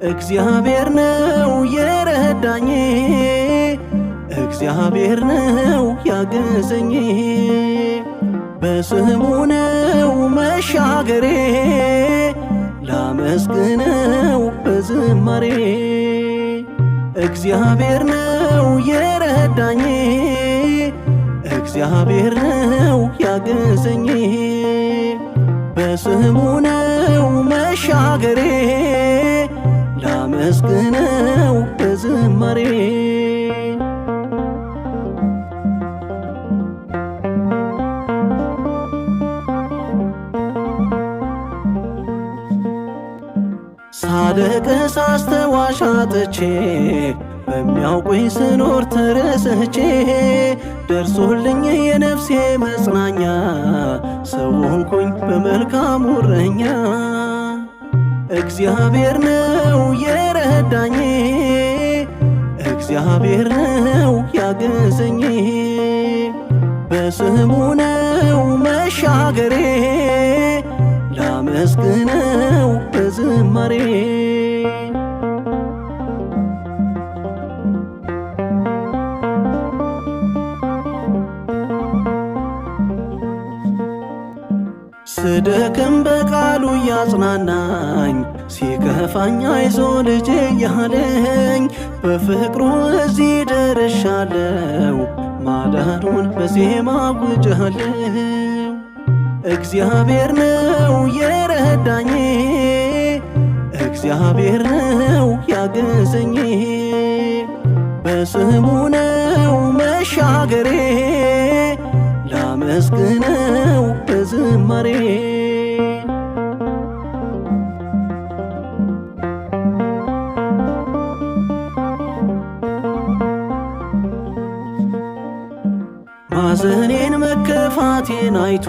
እግዚአብሔር ነው የረዳኝ፣ እግዚአብሔር ነው ያገዘኝ። በስሙ ነው መሻገሬ፣ ላመስግነው በዝማሬ። እግዚአብሔር ነው የረዳኝ፣ እግዚአብሔር ነው ያገዘኝ። በስሙ ነው መሻገሬ፣ ላመስግነው በዝማሬ። ሳለቅስ አስተዋሽ አጥቼ በሚያውቁኝ ስኖር ተረስቼ፣ ደርሶልኝ የነፍሴ መጽናኛ፣ ሰው ሆንኩኝ በመልካሙ እረኛ። እግዚአብሔር ነው የረዳኝ፣ እግዚአብሔር ነው ያገዘኝ። በስሙ ነው መሻገሬ፣ ላመስግነው በዝማሬ። ስደክም በቃሉ ያጽናናኝ፣ ሲከፋኝ አይዞ ልጄ ያለኝ፣ በፍቅሩ እዚህ ደርሻለው፣ ማዳኑን በዜማ አውጃለሁ። እግዚአብሔር ነው የረዳኝ፣ እግዚአብሔር ነው ያገዘኝ። በስሙ ነው መሻገሬ፣ ላመስግነው በዝማሬ። ማዘኔን መከፋቴን አይቶ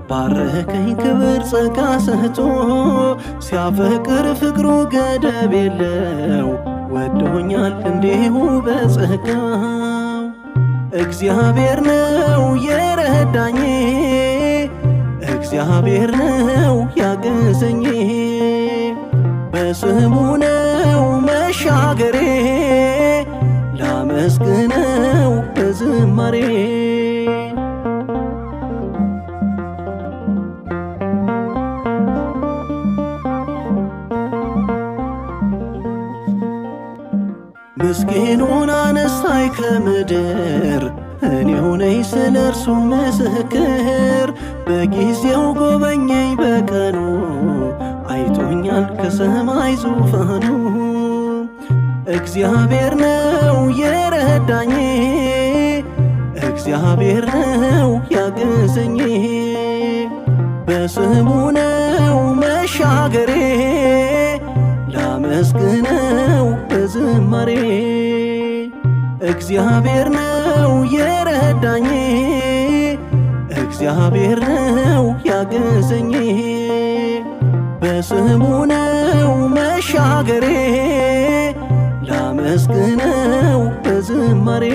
ባረከኝ ክብር ጸጋ ሰጥቶ፣ ሲያፈቅር ፍቅሩ ገደብ የለው፣ ወዶኛል እንዲሁ በጸጋው። እግዚአብሔር ነው የረዳኝ፣ እግዚአብሔር ነው ያገዘኝ። በስሙ ነው መሻገሬ፣ ላመስግነው በዝማሬ። ምስኪኑን አነሳይ ከምድር፣ እኔው ነኝ ስለ እርሱ ምስክር። በጊዜው ጎበኘኝ በቀኑ፣ አይቶኛል ከሰማይ ዙፋኑ። እግዚአብሔር ነው የረዳኝ፣ እግዚአብሔር ነው ያገዘኝ። በስሙ ነው መሻገሬ፣ ላመስግነው በዝማሬ። እግዚአብሔር ነው የረዳኝ፣ እግዚአብሔር ነው ያገዘኝ። በስሙ ነው መሻገሬ፣ ላመስግነው በዝማሬ።